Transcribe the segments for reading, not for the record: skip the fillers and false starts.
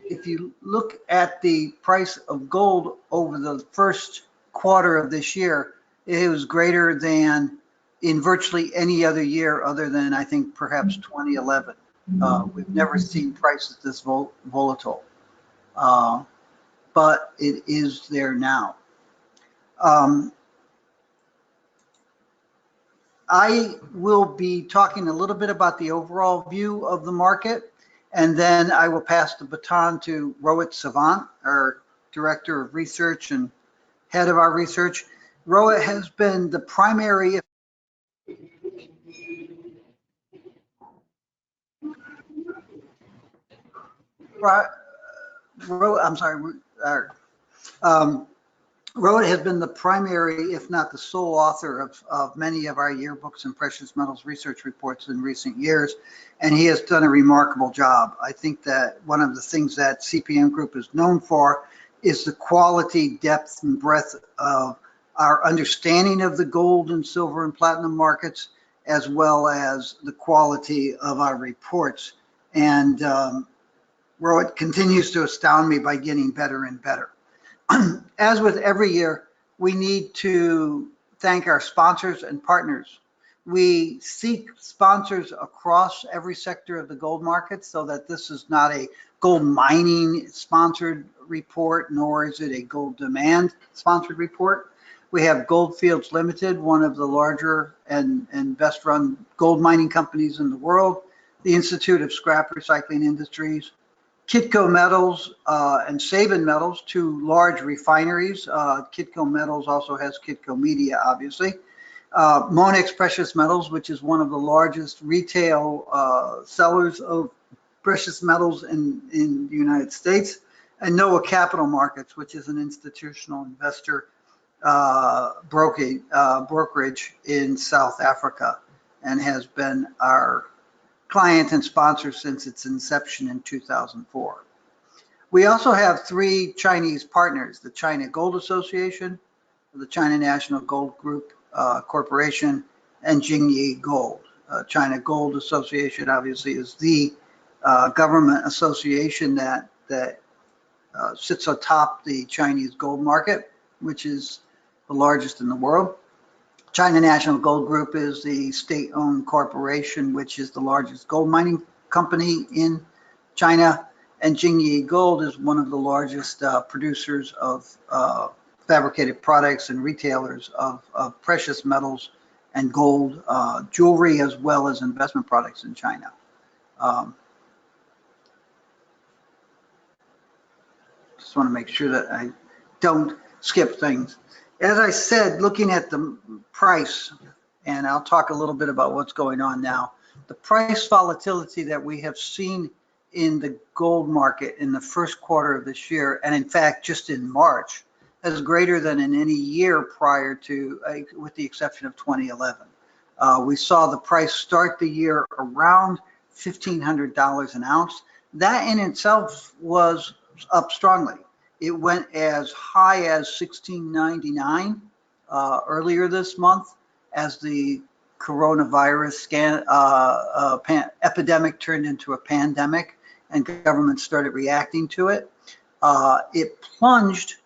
if you look at the price of gold over the first quarter of this year, it was greater than in virtually any other year other than, I think, perhaps 2011. We've never seen prices this volatile, but it is there now. I will be talking a little bit about the overall view of the market, and then I will pass the baton to Rohit Savant, our Director of Research and head of our research. Rohit has been the primary Rohit has been the primary, if not the sole author of many of our yearbooks and precious metals research reports in recent years, and he has done a remarkable job. I think that one of the things that CPM Group is known for is the quality, depth, and breadth of our understanding of the gold and silver and platinum markets, as well as the quality of our reports. And Rohit continues to astound me by getting better and better. As with every year, we need to thank our sponsors and partners. We seek sponsors across every sector of the gold market, so that this is not a gold mining sponsored report, nor is it a gold demand sponsored report. We have Gold Fields Limited, one of the larger and best run gold mining companies in the world, the Institute of Scrap Recycling Industries, Kitco Metals and Sabin Metals, two large refineries. Kitco Metals also has Kitco Media, obviously. Monex Precious Metals, which is one of the largest retail sellers of precious metals in the United States. And Noah Capital Markets, which is an institutional investor brokerage in South Africa and has been our client and sponsor since its inception in 2004. We also have three Chinese partners: the China Gold Association, the China National Gold Group Corporation, and Jingyi Gold. China Gold Association obviously is the government association that sits atop the Chinese gold market, which is the largest in the world. China National Gold Group is the state-owned corporation, which is the largest gold mining company in China. And Jingyi Gold is one of the largest producers of fabricated products and retailers of precious metals and gold jewelry, as well as investment products in China. Just want to make sure that I don't skip things. As I said, looking at the price, and I'll talk a little bit about what's going on now, the price volatility that we have seen in the gold market in the first quarter of this year, and in fact just in March, is greater than in any year prior to, with the exception of 2011. We saw the price start the year around $1,500 an ounce. That in itself was up strongly. It went as high as $1,699 earlier this month as the coronavirus epidemic turned into a pandemic and governments started reacting to it. It plunged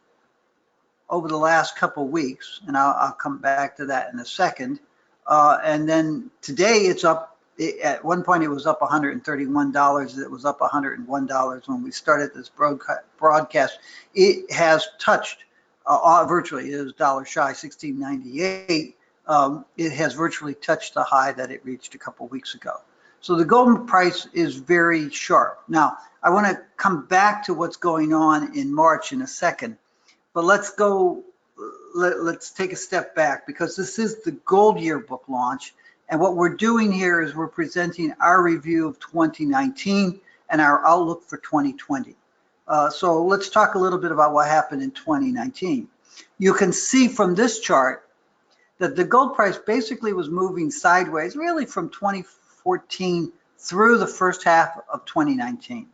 over the last couple of weeks, and I'll come back to that in a second. And then today it's up. At one point it was up $131. It was up $101 when we started this broadcast. It has touched virtually, it is dollar shy, $16.98. It has virtually touched the high that it reached a couple weeks ago. So the gold price is very sharp. Now, I want to come back to what's going on in March in a second, but let's take a step back, because this is the Gold Yearbook launch. And what we're doing here is we're presenting our review of 2019 and our outlook for 2020. So let's talk a little bit about what happened in 2019. You can see from this chart that the gold price basically was moving sideways really from 2014 through the first half of 2019.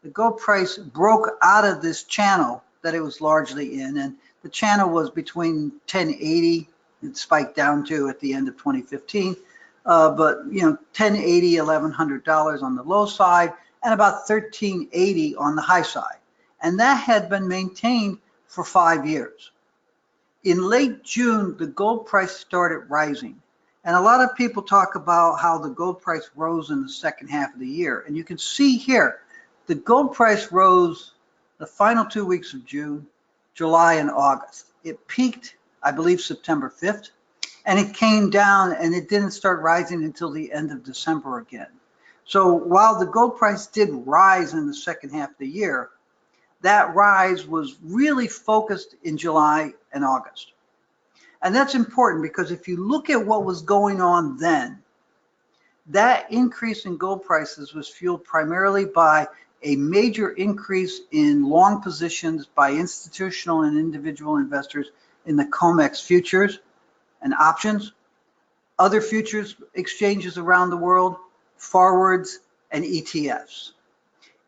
The gold price broke out of this channel that it was largely in, and the channel was between 1080, it spiked down to at the end of 2015. But you know, $1,080, $1,100 on the low side, and about 1380 on the high side. And that had been maintained for 5 years. In late June, the gold price started rising. And a lot of people talk about how the gold price rose in the second half of the year. And you can see here, the gold price rose the final 2 weeks of June, July, and August. It peaked, I believe, September 5th, and it came down, and it didn't start rising until the end of December again. So while the gold price did rise in the second half of the year, that rise was really focused in July and August. And that's important because if you look at what was going on then, that increase in gold prices was fueled primarily by a major increase in long positions by institutional and individual investors in the COMEX futures and options, other futures exchanges around the world, forwards, and ETFs.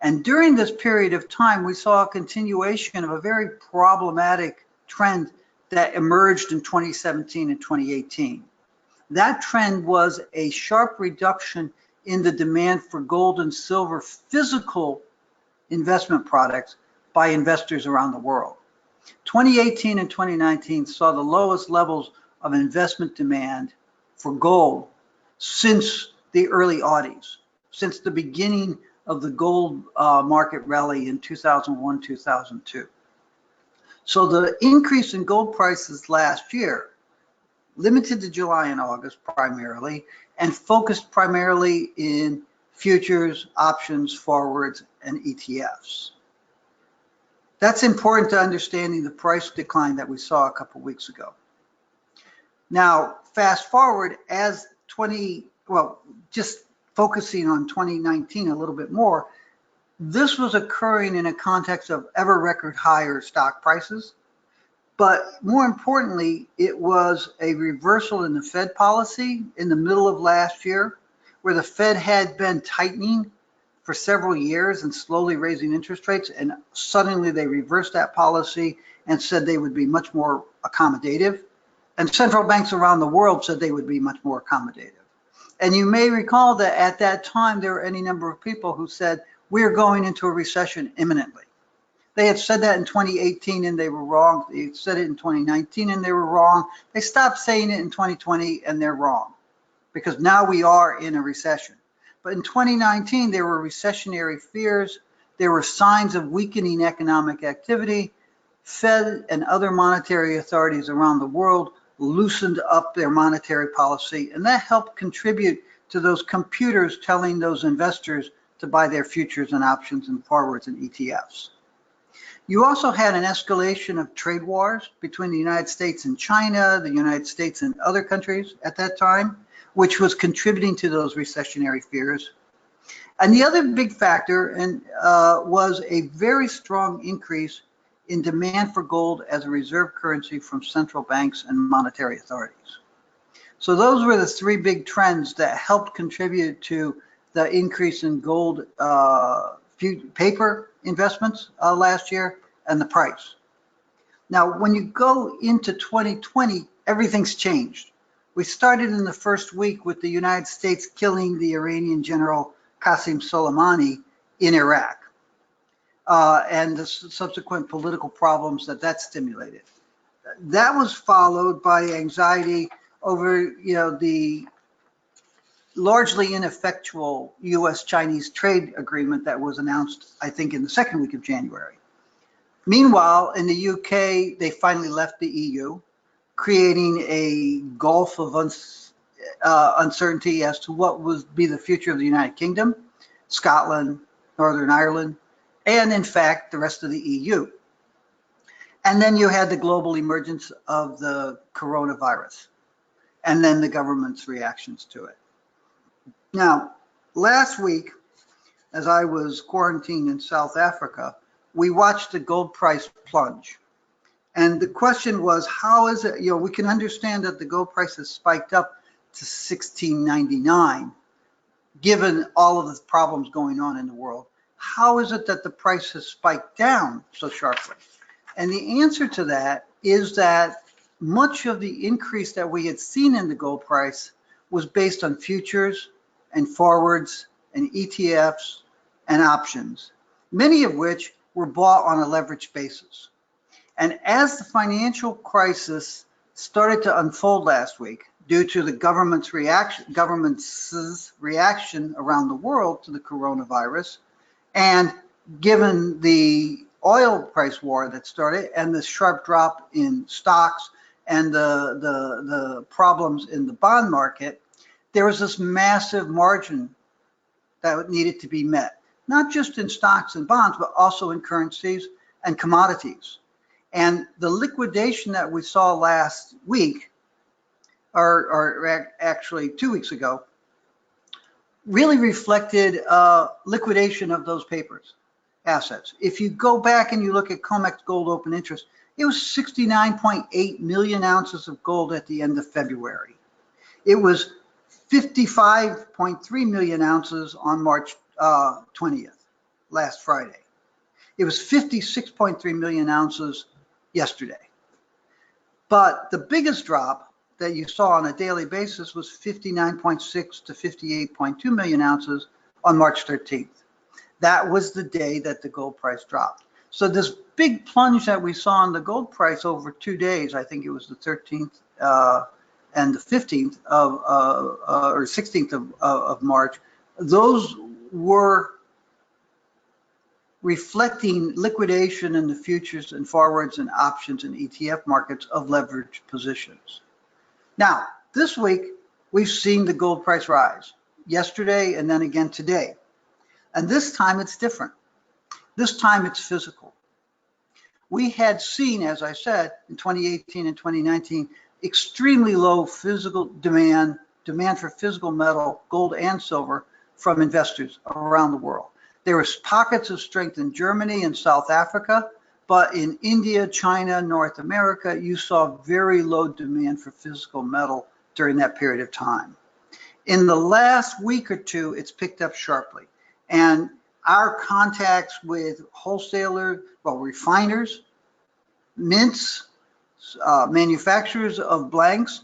And during this period of time, we saw a continuation of a very problematic trend that emerged in 2017 and 2018. That trend was a sharp reduction in the demand for gold and silver physical investment products by investors around the world. 2018 and 2019 saw the lowest levels of investment demand for gold since the early Aughties, since the beginning of the gold market rally in 2001, 2002. So the increase in gold prices last year, limited to July and August primarily, and focused primarily in futures, options, forwards, and ETFs. That's important to understanding the price decline that we saw a couple weeks ago. Now, fast forward just focusing on 2019 a little bit more, this was occurring in a context of ever record higher stock prices. But more importantly, it was a reversal in the Fed policy in the middle of last year, where the Fed had been tightening for several years and slowly raising interest rates. And suddenly they reversed that policy and said they would be much more accommodative. And central banks around the world said they would be much more accommodative. And you may recall that at that time, there were any number of people who said, we're going into a recession imminently. They had said that in 2018 and they were wrong. They said it in 2019 and they were wrong. They stopped saying it in 2020 and they're wrong because now we are in a recession. But in 2019, there were recessionary fears. There were signs of weakening economic activity. Fed and other monetary authorities around the world loosened up their monetary policy, and that helped contribute to those computers telling those investors to buy their futures and options and forwards and ETFs. You also had an escalation of trade wars between the United States and China, the United States and other countries at that time, which was contributing to those recessionary fears. And the other big factor was a very strong increase in demand for gold as a reserve currency from central banks and monetary authorities. So those were the three big trends that helped contribute to the increase in gold paper investments last year and the price. Now, when you go into 2020, everything's changed. We started in the first week with the United States killing the Iranian general Qasem Soleimani in Iraq. And the subsequent political problems that stimulated. That was followed by anxiety over, the largely ineffectual U.S.-Chinese trade agreement that was announced, I think, in the second week of January. Meanwhile, in the UK, they finally left the EU, creating a gulf of uncertainty as to what would be the future of the United Kingdom, Scotland, Northern Ireland, and in fact, the rest of the EU. And then you had the global emergence of the coronavirus, and then the government's reactions to it. Now, last week, as I was quarantined in South Africa, we watched the gold price plunge. And the question was, how is it, we can understand that the gold price has spiked up to $16.99, given all of the problems going on in the world. How is it that the price has spiked down so sharply? And the answer to that is that much of the increase that we had seen in the gold price was based on futures and forwards and ETFs and options, many of which were bought on a leveraged basis. And as the financial crisis started to unfold last week, due to the government's reaction around the world to the coronavirus, and given the oil price war that started and the sharp drop in stocks and the problems in the bond market, there was this massive margin that needed to be met, not just in stocks and bonds, but also in currencies and commodities. And the liquidation that we saw last week, or actually 2 weeks ago, really reflected liquidation of those papers, assets. If you go back and you look at COMEX gold open interest, it was 69.8 million ounces of gold at the end of February. It was 55.3 million ounces on March 20th, last Friday. It was 56.3 million ounces yesterday. But the biggest drop that you saw on a daily basis was 59.6 to 58.2 million ounces on March 13th. That was the day that the gold price dropped. So this big plunge that we saw in the gold price over 2 days, I think it was the 13th and the 15th or 16th of March, those were reflecting liquidation in the futures and forwards and options and ETF markets of leveraged positions. Now, this week, we've seen the gold price rise yesterday and then again today. And this time it's different. This time it's physical. We had seen, as I said, in 2018 and 2019, extremely low physical demand for physical metal, gold and silver, from investors around the world. There was pockets of strength in Germany and South Africa, but in India, China, North America, you saw very low demand for physical metal during that period of time. In the last week or two, it's picked up sharply. And our contacts with wholesalers, refiners, mints, manufacturers of blanks,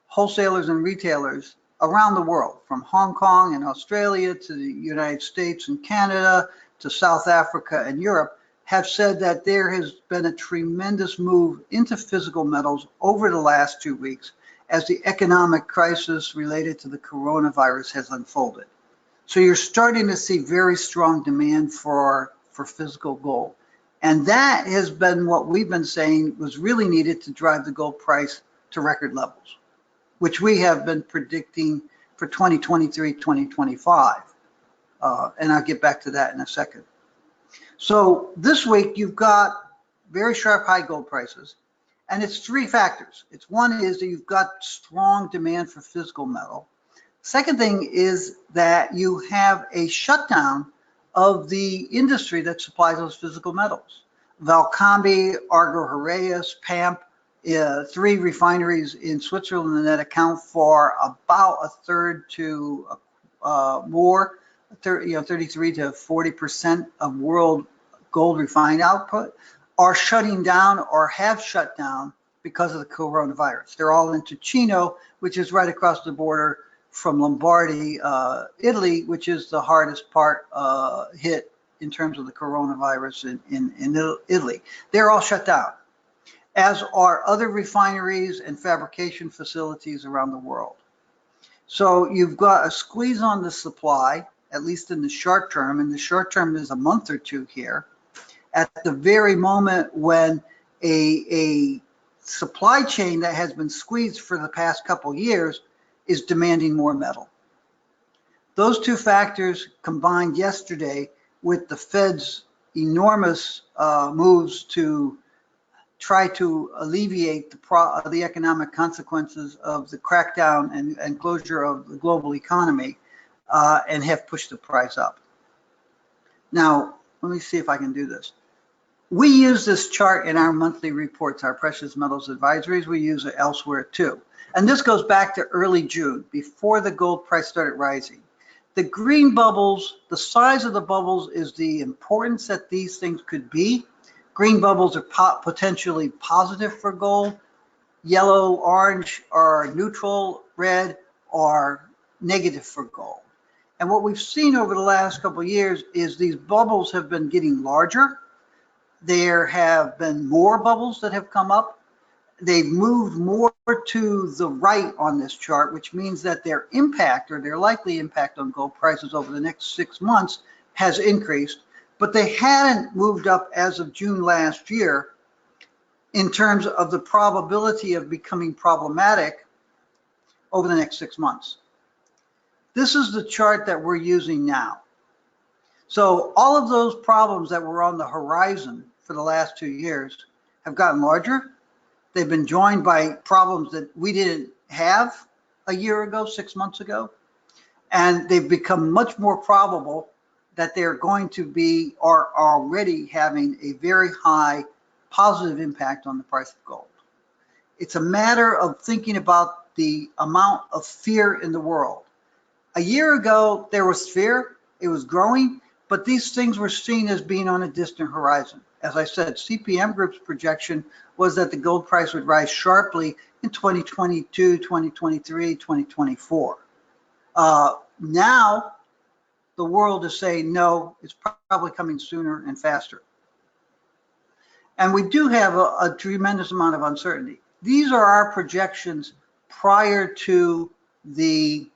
wholesalers and retailers around the world, from Hong Kong and Australia to the United States and Canada to South Africa and Europe, have said that there has been a tremendous move into physical metals over the last 2 weeks as the economic crisis related to the coronavirus has unfolded. So you're starting to see very strong demand for physical gold. And that has been what we've been saying was really needed to drive the gold price to record levels, which we have been predicting for 2023, 2025. And I'll get back to that in a second. So this week you've got very sharp high gold prices, and it's 3 factors. It's one is that you've got strong demand for physical metal. Second thing is that you have a shutdown of the industry that supplies those physical metals. Valcambi, Argo Heraeus, PAMP, 3 refineries in Switzerland that account for about a third to more, 33 to 40% of world gold refined output, are shutting down or have shut down because of the coronavirus. They're all in Ticino, which is right across the border from Lombardy, Italy, which is the hardest part hit in terms of the coronavirus in Italy. They're all shut down, as are other refineries and fabrication facilities around the world. So you've got a squeeze on the supply, at least in the short term, and the short term is a month or two here, at the very moment when a supply chain that has been squeezed for the past couple years is demanding more metal. Those 2 factors combined yesterday with the Fed's enormous moves to try to alleviate the economic consequences of the crackdown and closure of the global economy, and have pushed the price up. Now, let me see if I can do this. We use this chart in our monthly reports, our precious metals advisories. We use it elsewhere too. And this goes back to early June, before the gold price started rising. The green bubbles, the size of the bubbles is the importance that these things could be. Green bubbles are potentially positive for gold. Yellow, orange are neutral. Red are negative for gold. And what we've seen over the last couple of years is these bubbles have been getting larger. There have been more bubbles that have come up. They've moved more to the right on this chart, which means that their impact or their likely impact on gold prices over the next 6 months has increased, but they hadn't moved up as of June last year in terms of the probability of becoming problematic over the next 6 months. This is the chart that we're using now. So all of those problems that were on the horizon for the last 2 years have gotten larger. They've been joined by problems that we didn't have a year ago, 6 months ago, and they've become much more probable that they're going to be or are already having a very high positive impact on the price of gold. It's a matter of thinking about the amount of fear in the world. A year ago, there was fear, it was growing, but these things were seen as being on a distant horizon. As I said, CPM Group's projection was that the gold price would rise sharply in 2022, 2023, 2024. Now, the world is saying, no, it's probably coming sooner and faster. And we do have a tremendous amount of uncertainty. These are our projections prior to the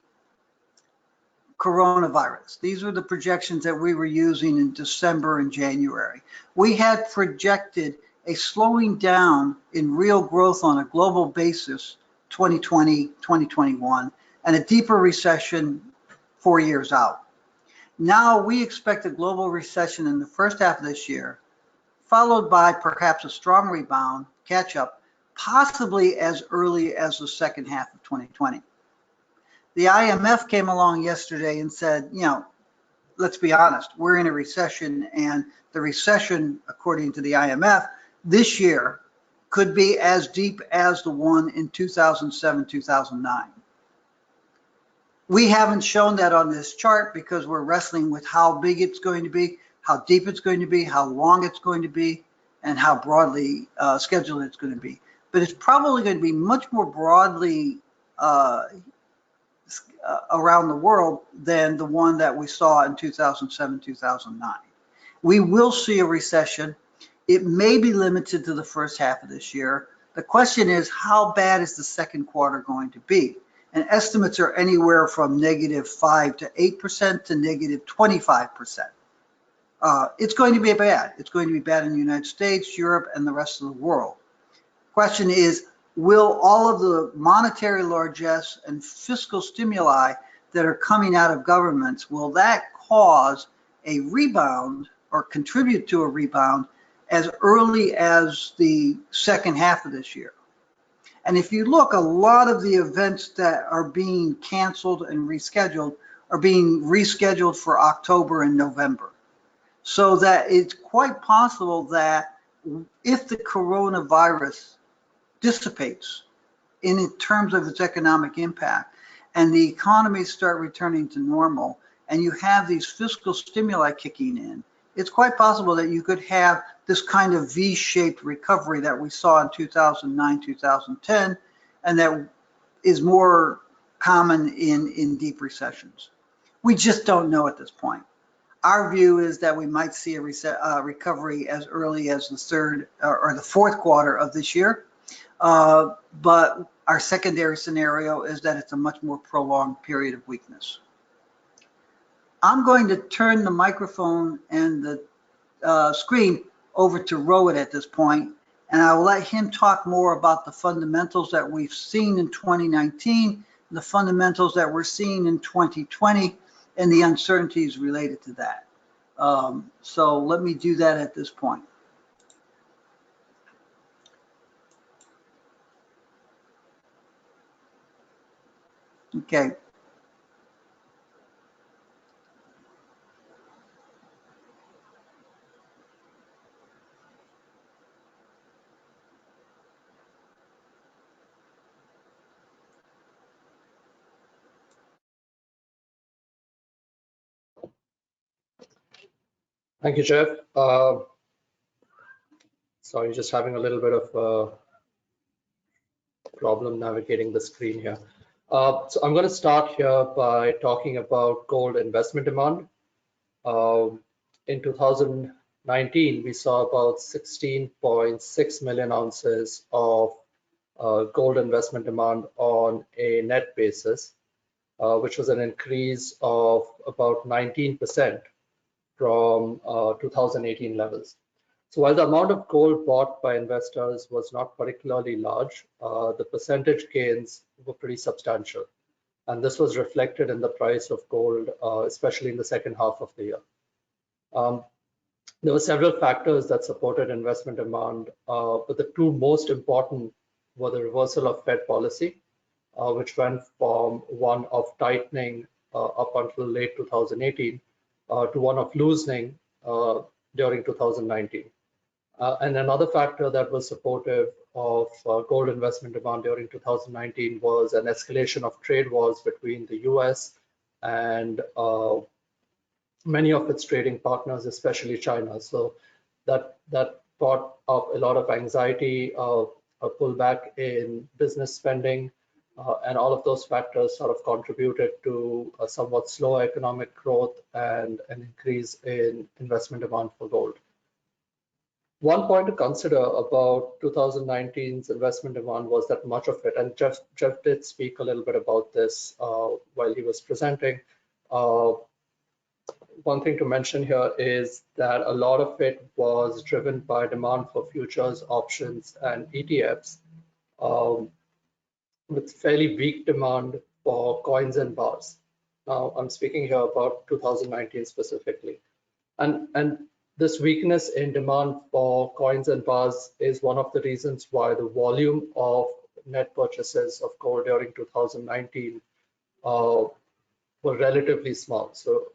coronavirus. These were the projections that we were using in December and January. We had projected a slowing down in real growth on a global basis, 2020, 2021, and a deeper recession 4 years out. Now we expect a global recession in the first half of this year, followed by perhaps a strong rebound, catch up, possibly as early as the second half of 2020. The IMF came along yesterday and said, you know, let's be honest, we're in a recession, and the recession, according to the IMF, this year could be as deep as the one in 2007, 2009. We haven't shown that on this chart because we're wrestling with how big it's going to be, how deep it's going to be, how long it's going to be, and how broadly scheduled it's going to be. But it's probably going to be much more broadly around the world than the one that we saw in 2007, 2009. We will see a recession. It may be limited to the first half of this year. The question is, how bad is the second quarter going to be? And estimates are anywhere from -5 to 8% to -25%. It's going to be bad. It's going to be bad in the United States, Europe, and the rest of the world. Question is, will all of the monetary largesse and fiscal stimuli that are coming out of governments, will that cause a rebound or contribute to a rebound as early as the second half of this year? And if you look, a lot of the events that are being canceled and rescheduled are being rescheduled for October and November. So that it's quite possible that if the coronavirus dissipates in terms of its economic impact and the economies start returning to normal and you have these fiscal stimuli kicking in, it's quite possible that you could have this kind of V-shaped recovery that we saw in 2009, 2010, and that is more common in deep recessions. We just don't know at this point. Our view is that we might see a recovery as early as the third or the fourth quarter of this year. But our secondary scenario is that it's a much more prolonged period of weakness. I'm going to turn the microphone and the screen over to Rohit at this point, and I will let him talk more about the fundamentals that we've seen in 2019, the fundamentals that we're seeing in 2020, and the uncertainties related to that. So let me do that at this point. Okay. Thank you, Jeff. Sorry, just having a little bit of problem navigating the screen here. So I'm going to start here by talking about gold investment demand. In 2019, we saw about 16.6 million ounces of gold investment demand on a net basis, which was an increase of about 19% from 2018 levels. So while the amount of gold bought by investors was not particularly large, the percentage gains were pretty substantial. And this was reflected in the price of gold, especially in the second half of the year. There were several factors that supported investment demand, but the two most important were the reversal of Fed policy, which went from one of tightening up until late 2018 to one of loosening during 2019. And another factor that was supportive of gold investment demand during 2019 was an escalation of trade wars between the US and many of its trading partners, especially China. So that brought up a lot of anxiety, a pullback in business spending, and all of those factors sort of contributed to a somewhat slow economic growth and an increase in investment demand for gold. One point to consider about 2019's investment demand was that much of it, and Jeff did speak a little bit about this while he was presenting. One thing to mention here is that a lot of it was driven by demand for futures, options, and ETFs, with fairly weak demand for coins and bars. Now, I'm speaking here about 2019 specifically. And this weakness in demand for coins and bars is one of the reasons why the volume of net purchases of gold during 2019 were relatively small. So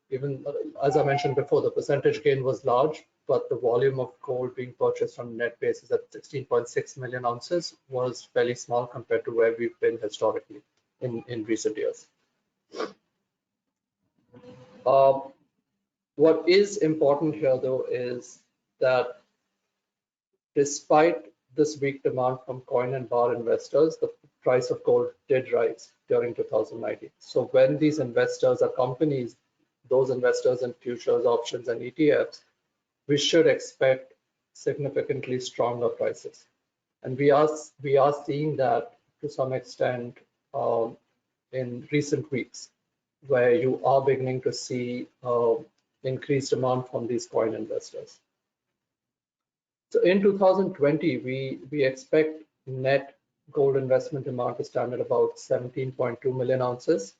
even as I mentioned before, the percentage gain was large, but the volume of gold being purchased on a net basis at 16.6 million ounces was fairly small compared to where we've been historically in recent years. What is important here, though, is that despite this weak demand from coin and bar investors, the price of gold did rise during 2019. So when these investors accompany those investors in futures, options, and ETFs, we should expect significantly stronger prices. And we are seeing that to some extent in recent weeks, where you are beginning to see increased demand from these coin investors. So in 2020, we expect net gold investment demand to stand at about 17.2 million ounces.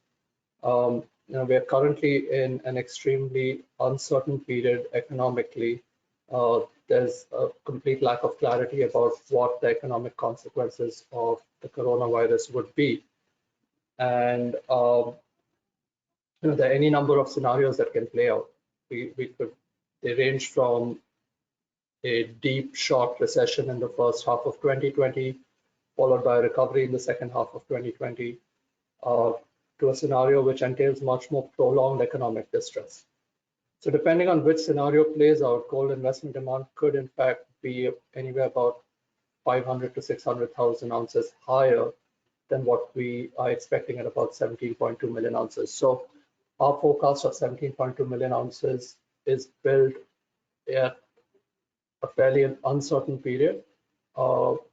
We are currently in an extremely uncertain period economically. There's a complete lack of clarity about what the economic consequences of the coronavirus would be. And there are any number of scenarios that can play out. They range from a deep, short recession in the first half of 2020, followed by a recovery in the second half of 2020, to a scenario which entails much more prolonged economic distress. So depending on which scenario plays out, gold investment demand could in fact be anywhere about 500 to 600,000 ounces higher than what we are expecting at about 17.2 million ounces. So our forecast of 17.2 million ounces is built at a fairly uncertain period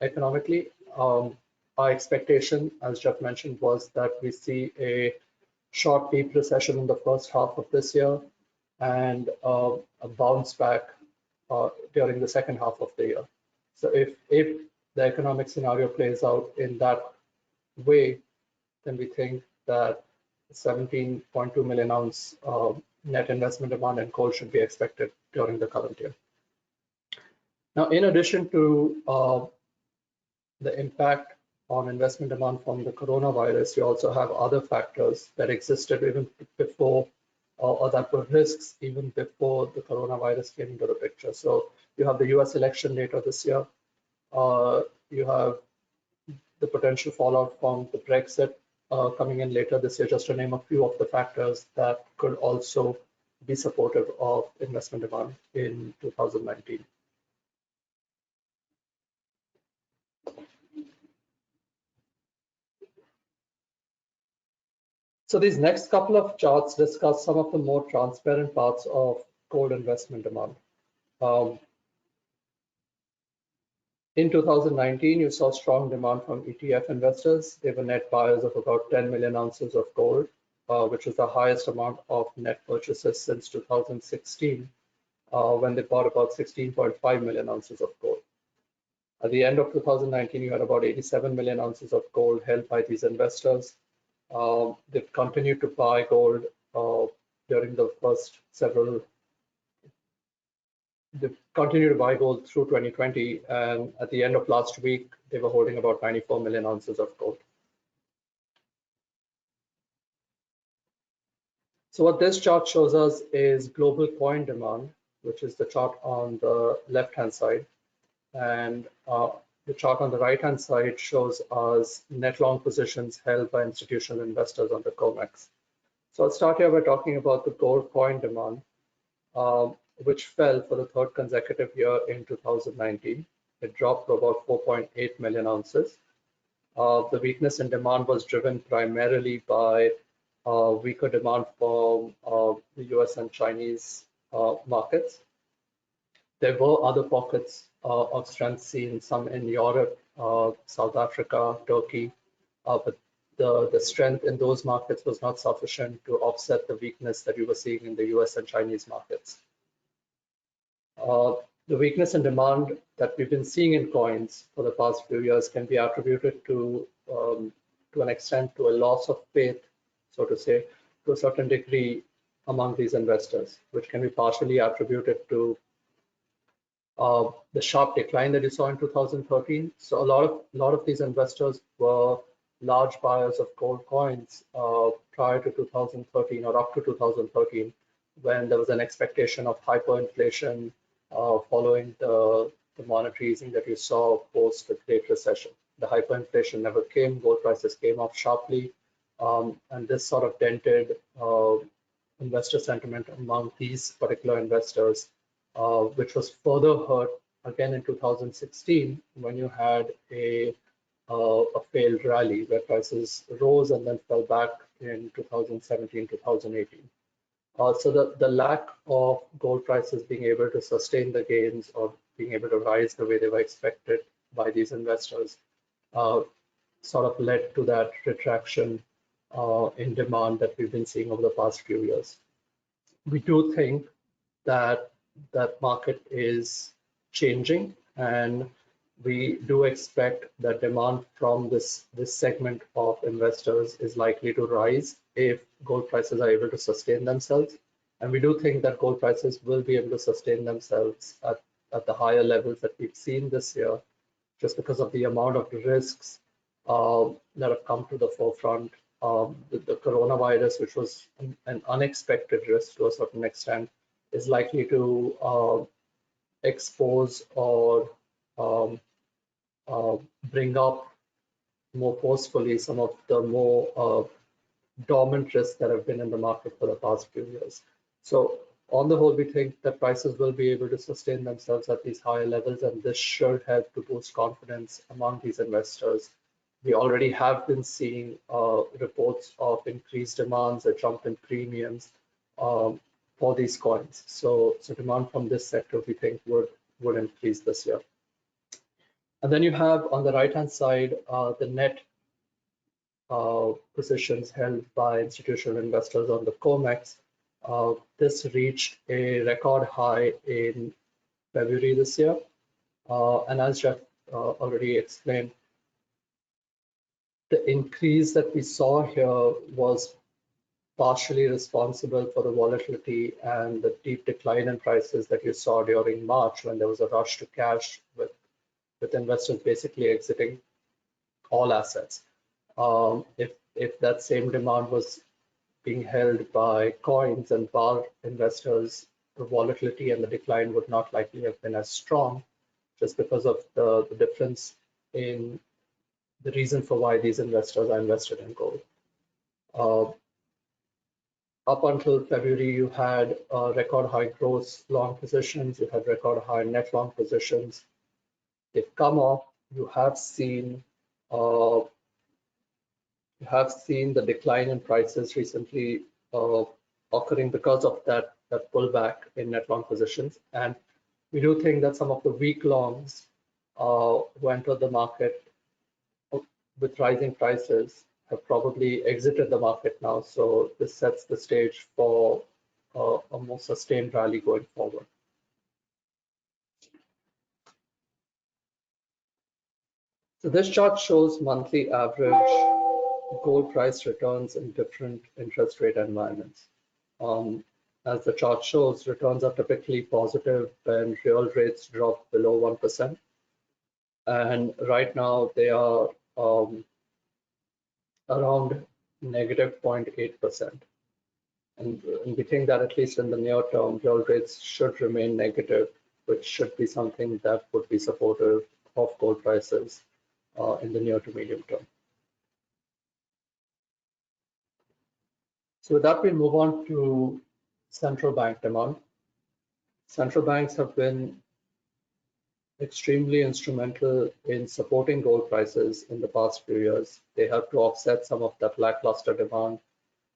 economically. Our expectation, as Jeff mentioned, was that we see a short deep recession in the first half of this year and a bounce back during the second half of the year. So if the economic scenario plays out in that way, then we think that 17.2 million ounce net investment demand in gold should be expected during the current year. Now, in addition to the impact on investment demand from the coronavirus, you also have other factors that existed even before, or that were risks even before the coronavirus came into the picture. So you have the US election later this year. You have the potential fallout from the Brexit coming in later this year, just to name a few of the factors that could also be supportive of investment demand in 2019. So these next couple of charts discuss some of the more transparent parts of gold investment demand. In 2019, you saw strong demand from ETF investors. They were net buyers of about 10 million ounces of gold, which is the highest amount of net purchases since 2016, when they bought about 16.5 million ounces of gold. At the end of 2019, you had about 87 million ounces of gold held by these investors. They've continued to buy gold during the first several. They've continued to buy gold through 2020, and at the end of last week, they were holding about 94 million ounces of gold. So what this chart shows us is global coin demand, which is the chart on the left-hand side. And the chart on the right-hand side shows us net long positions held by institutional investors on the COMEX. So I'll start here by talking about the gold coin demand, which fell for the third consecutive year in 2019. It dropped to about 4.8 million ounces. The weakness in demand was driven primarily by weaker demand from the US and Chinese markets. There were other pockets of strength seen, some in Europe, South Africa, Turkey, but the strength in those markets was not sufficient to offset the weakness that we were seeing in the US and Chinese markets. The weakness in demand that we've been seeing in coins for the past few years can be attributed to an extent to a loss of faith, so to say, to a certain degree among these investors, which can be partially attributed to the sharp decline that you saw in 2013. So a lot of these investors were large buyers of gold coins prior to 2013 or up to 2013, when there was an expectation of hyperinflation following the monetary easing that you saw post the Great Recession. The hyperinflation never came, gold prices came up sharply, and this sort of dented investor sentiment among these particular investors, which was further hurt again in 2016 when you had a failed rally where prices rose and then fell back in 2017, 2018. So the lack of gold prices being able to sustain the gains or being able to rise the way they were expected by these investors sort of led to that retraction in demand that we've been seeing over the past few years. We do think that that market is changing, and we do expect that demand from this segment of investors is likely to rise if gold prices are able to sustain themselves. And we do think that gold prices will be able to sustain themselves at the higher levels that we've seen this year, just because of the amount of risks that have come to the forefront. The coronavirus, which was an unexpected risk to a certain extent, is likely to expose or bring up more forcefully some of the more dormant risks that have been in the market for the past few years. So on the whole, we think that prices will be able to sustain themselves at these higher levels, and this should help to boost confidence among these investors. We already have been seeing reports of increased demands, a jump in premiums for these coins. So demand from this sector, we think, would increase this year. And then you have on the right-hand side the net positions held by institutional investors on the COMEX. This reached a record high in February this year. And as Jeff already explained, the increase that we saw here was partially responsible for the volatility and the deep decline in prices that you saw during March, when there was a rush to cash with investors basically exiting all assets. If that same demand was being held by coins and bar investors, the volatility and the decline would not likely have been as strong, just because of the difference in the reason for why these investors are invested in gold. Up until February, you had record high gross long positions, you had record high net long positions. They've come off. You have seen You have seen the decline in prices recently occurring because of that pullback in net long positions. And we do think that some of the weak longs who entered the market with rising prices have probably exited the market now. So this sets the stage for a more sustained rally going forward. So this chart shows monthly average gold price returns in different interest rate environments. As the chart shows, returns are typically positive when real rates drop below 1%. And right now they are around negative 0.8%. And we think that at least in the near term, real rates should remain negative, which should be something that would be supportive of gold prices in the near to medium term. So with that, we move on to central bank demand. Central banks have been extremely instrumental in supporting gold prices in the past few years. They have to offset some of that lackluster demand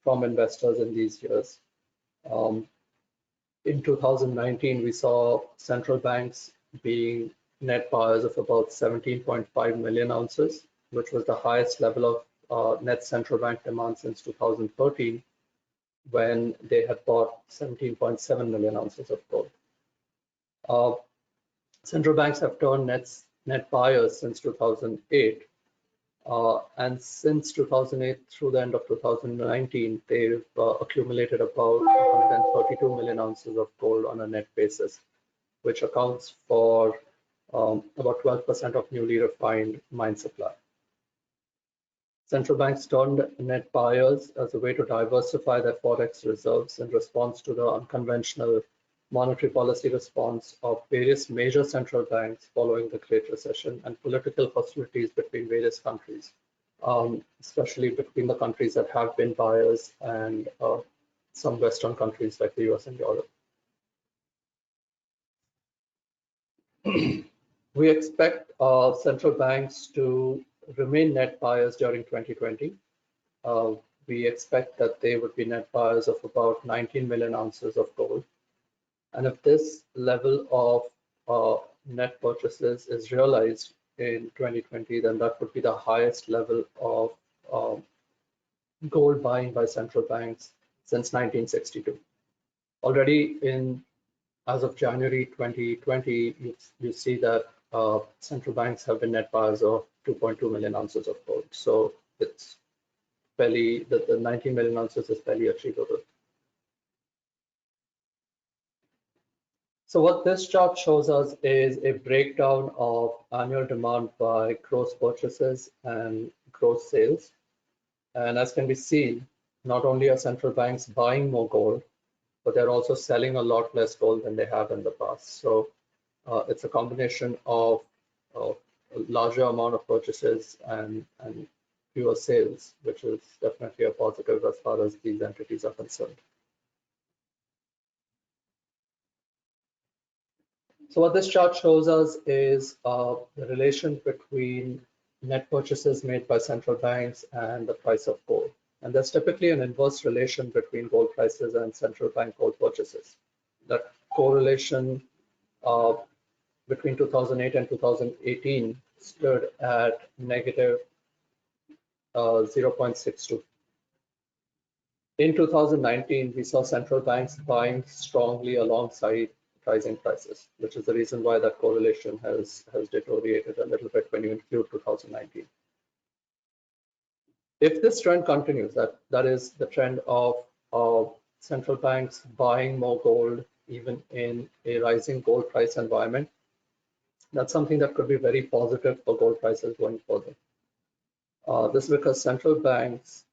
from investors in these years. In 2019, we saw central banks being net buyers of about 17.5 million ounces, which was the highest level of net central bank demand since 2013, when they had bought 17.7 million ounces of gold. Central banks have turned net buyers since 2008, and since 2008 through the end of 2019, they've accumulated about 132 million ounces of gold on a net basis, which accounts for about 12% of newly refined mine supply. Central banks turned net buyers as a way to diversify their forex reserves in response to the unconventional monetary policy response of various major central banks following the Great Recession and political hostilities between various countries, especially between the countries that have been buyers and some Western countries like the US and Europe. We expect central banks to remain net buyers during 2020. We expect that they would be net buyers of about 19 million ounces of gold. And if this level of net purchases is realized in 2020, then that would be the highest level of gold buying by central banks since 1962. Already as of January 2020, you see that central banks have been net buyers of 2.2 million ounces of gold. So it's fairly, the 19 million ounces is fairly achievable. So what this chart shows us is a breakdown of annual demand by gross purchases and gross sales. And as can be seen, not only are central banks buying more gold, but they're also selling a lot less gold than they have in the past. So it's a combination of a larger amount of purchases and fewer sales, which is definitely a positive as far as these entities are concerned. So what this chart shows us is the relation between net purchases made by central banks and the price of gold. And there's typically an inverse relation between gold prices and central bank gold purchases. That correlation between 2008 and 2018 stood at negative 0.62. In 2019, we saw central banks buying strongly alongside rising prices, which is the reason why that correlation has deteriorated a little bit when you include 2019. If this trend continues, that is the trend of central banks buying more gold even in a rising gold price environment, that's something that could be very positive for gold prices going further. This is because central banks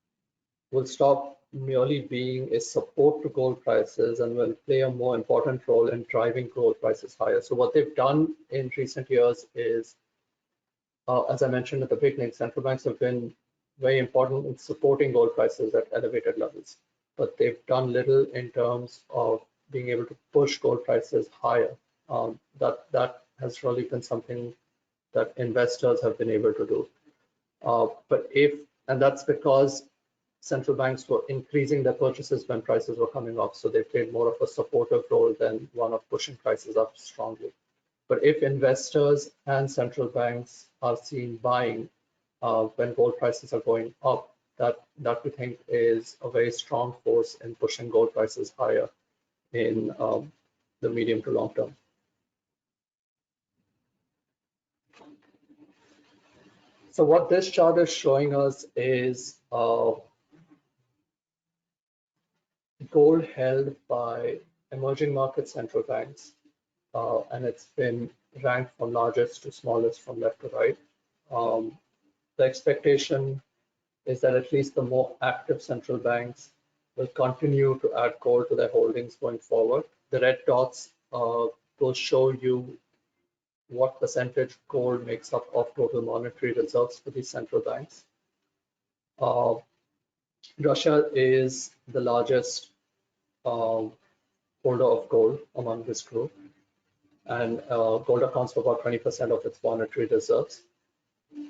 will stop merely being a support to gold prices and will play a more important role in driving gold prices higher. So what they've done in recent years is, as I mentioned at the beginning, central banks have been very important in supporting gold prices at elevated levels, but they've done little in terms of being able to push gold prices higher. That has really been something that investors have been able to do. But if And that's because central banks were increasing their purchases when prices were coming up. So they played more of a supportive role than one of pushing prices up strongly. But if investors and central banks are seen buying when gold prices are going up, that we think is a very strong force in pushing gold prices higher in the medium to long term. So what this chart is showing us is gold held by emerging market central banks, and it's been ranked from largest to smallest from left to right. The expectation is that at least the more active central banks will continue to add gold to their holdings going forward. The red dots will show you what percentage gold makes up of total monetary reserves for these central banks. Russia is the largest holder of gold among this group, and gold accounts for about 20% of its monetary reserves.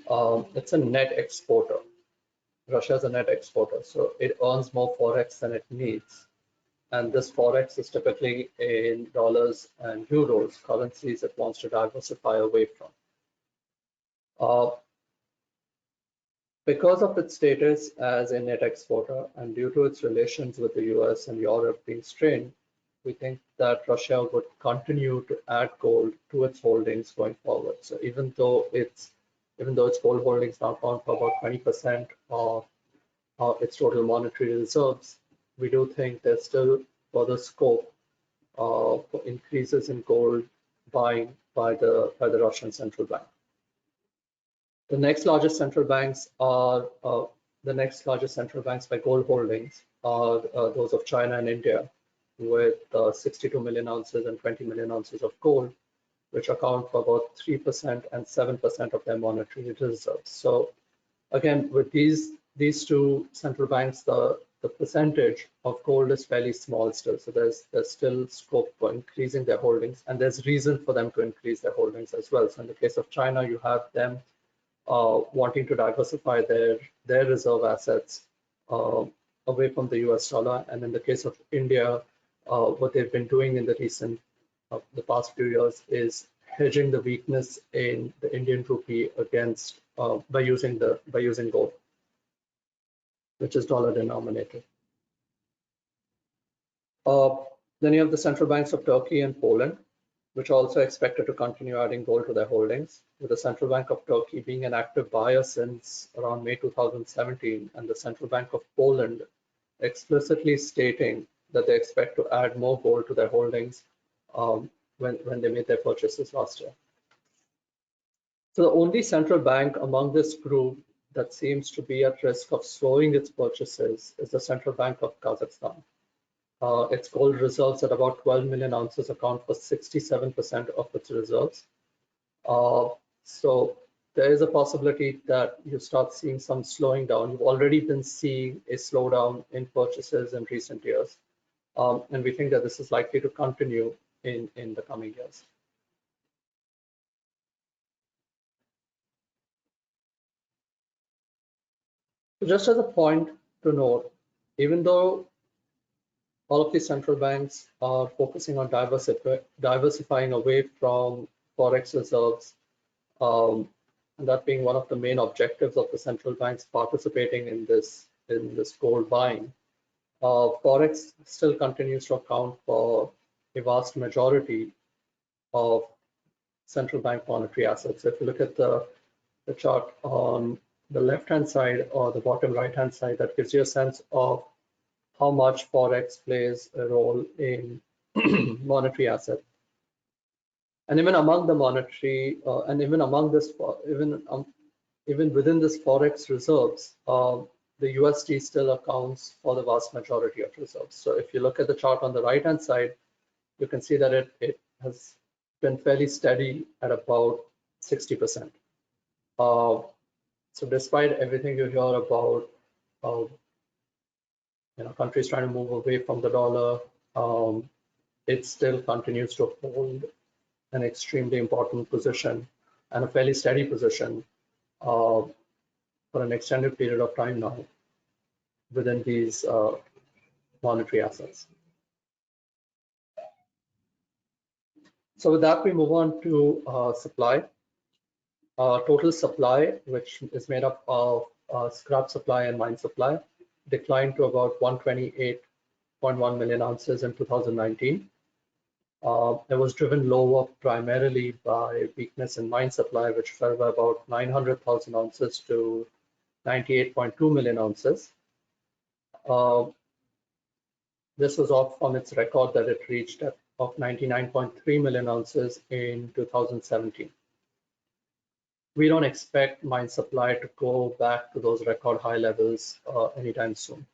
It's a net exporter. Russia is a net exporter, so it earns more forex than it needs. And this forex is typically in dollars and euros, currencies it wants to diversify away from. Because of its status as a net exporter and due to its relations with the US and Europe being strained, we think that Russia would continue to add gold to its holdings going forward. So even though its gold holdings now account for about 20% of its total monetary reserves, we do think there's still further scope for increases in gold buying by the Russian central bank. The next largest central banks by gold holdings are those of China and India, with 62 million ounces and 20 million ounces of gold, which account for about 3% and 7% of their monetary reserves. So again, with these two central banks, the percentage of gold is fairly small still. So there's still scope for increasing their holdings, and there's reason for them to increase their holdings as well. So in the case of China, you have them wanting to diversify their reserve assets away from the US dollar. And in the case of India, what they've been doing in the past few years is hedging the weakness in the Indian rupee against by using gold, which is dollar denominated. Then you have the central banks of Turkey and Poland, which are also expected to continue adding gold to their holdings, with the Central Bank of Turkey being an active buyer since around May 2017, and the Central Bank of Poland explicitly stating that they expect to add more gold to their holdings when they made their purchases last year. So the only central bank among this group that seems to be at risk of slowing its purchases is the Central Bank of Kazakhstan. Its gold reserves at about 12 million ounces account for 67% of its reserves. So there is a possibility that you start seeing some slowing down. You've already been seeing a slowdown in purchases in recent years. And we think that this is likely to continue in the coming years. Just as a point to note, even though all of these central banks are focusing on diversifying away from forex reserves, and that being one of the main objectives of the central banks participating in this gold buying, forex still continues to account for a vast majority of central bank monetary assets. So if you look at the chart on the left-hand side or the bottom right-hand side, that gives you a sense of how much forex plays a role in monetary assets. And even among the monetary, and even among this, even within this forex reserves, the USD still accounts for the vast majority of reserves. So if you look at the chart on the right-hand side, you can see that it has been fairly steady at about 60%. So despite everything you hear about, countries trying to move away from the dollar, it still continues to hold an extremely important position and a fairly steady position for an extended period of time now within these monetary assets. So with that, we move on to supply. Total supply, which is made up of scrap supply and mine supply, declined to about 128.1 million ounces in 2019. It was driven lower primarily by weakness in mine supply, which fell by about 900,000 ounces to 98.2 million ounces. This was off from its record that it reached of 99.3 million ounces in 2017. We don't expect mine supply to go back to those record high levels anytime soon.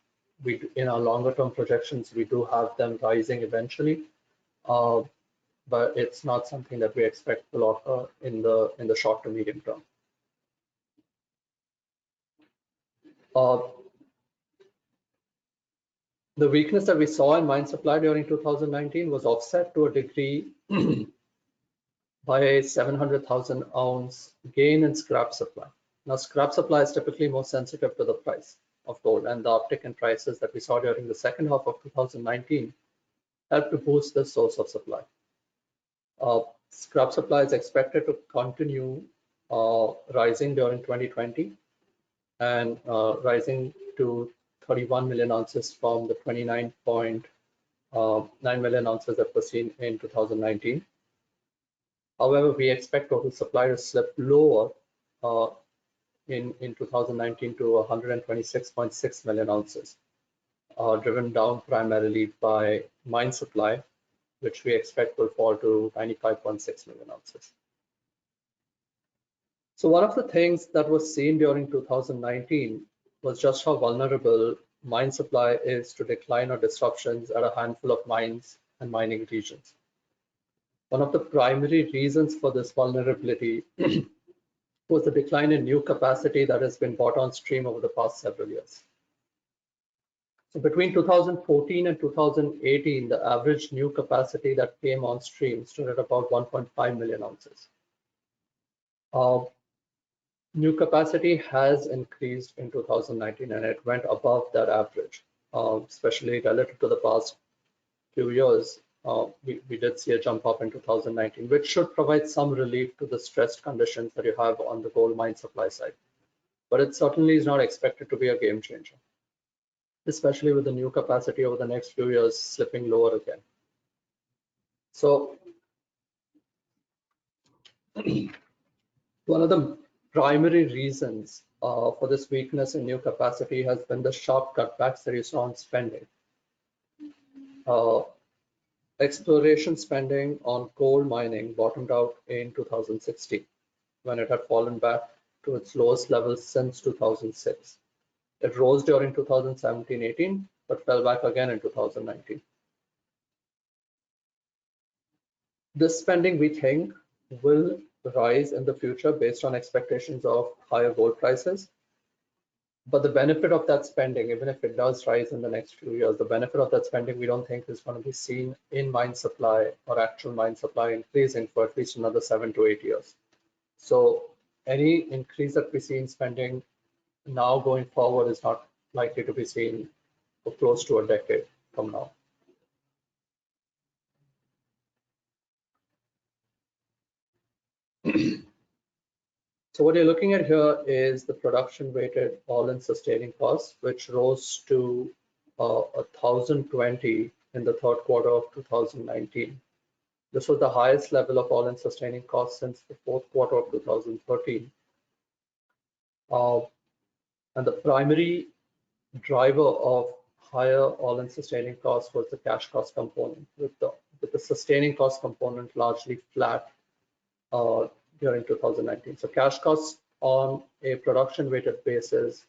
In our longer term projections, we do have them rising eventually, but it's not something that we expect will occur in the short to medium term. The weakness that we saw in mine supply during 2019 was offset to a degree by a 700,000 ounce gain in scrap supply. Now, scrap supply is typically more sensitive to the price of gold, and the uptick in prices that we saw during the second half of 2019 helped to boost the source of supply. Scrap supply is expected to continue rising during 2020 and rising to 31 million ounces from the 29.9 million ounces that were seen in 2019. However, we expect total supply to slip lower in 2019 to 126.6 million ounces, driven down primarily by mine supply, which we expect will fall to 95.6 million ounces. So one of the things that was seen during 2019 was just how vulnerable mine supply is to decline or disruptions at a handful of mines and mining regions. One of the primary reasons for this vulnerability was the decline in new capacity that has been brought on stream over the past several years. So between 2014 and 2018, the average new capacity that came on stream stood at about 1.5 million ounces. New capacity has increased in 2019 and it went above that average, especially relative to the past few years. We did see a jump up in 2019, which should provide some relief to the stressed conditions that you have on the gold mine supply side. But it certainly is not expected to be a game changer, especially with the new capacity over the next few years slipping lower again. So one of the primary reasons for this weakness in new capacity has been the sharp cutbacks that you saw on spending. Exploration spending on gold mining bottomed out in 2016 when it had fallen back to its lowest levels since 2006. It rose during 2017-18, but fell back again in 2019. This spending, we think, will rise in the future based on expectations of higher gold prices. But the benefit of that spending, even if it does rise in the next few years, the benefit of that spending we don't think is going to be seen in mine supply or actual mine supply increasing for at least another 7 to 8 years. So any increase that we see in spending now going forward is not likely to be seen for close to a decade from now. So what you're looking at here is the production weighted all-in sustaining costs, which rose to 1,020 in the third quarter of 2019. This was the highest level of all-in sustaining costs since the fourth quarter of 2013. And the primary driver of higher all-in sustaining costs was the cash cost component, with the sustaining cost component largely flat during 2019. So cash costs on a production weighted basis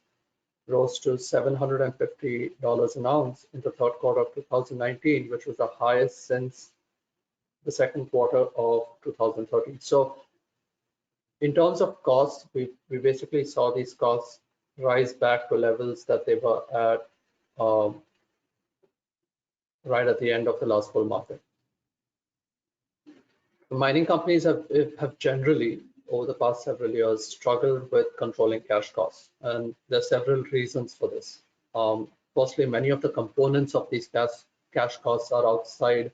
rose to $750 an ounce in the third quarter of 2019, which was the highest since the second quarter of 2013. So in terms of costs, we basically saw these costs rise back to levels that they were at right at the end of the last bull market. Mining companies have generally over the past several years struggled with controlling cash costs, and there are several reasons for this. Firstly, many of the components of these cash costs are outside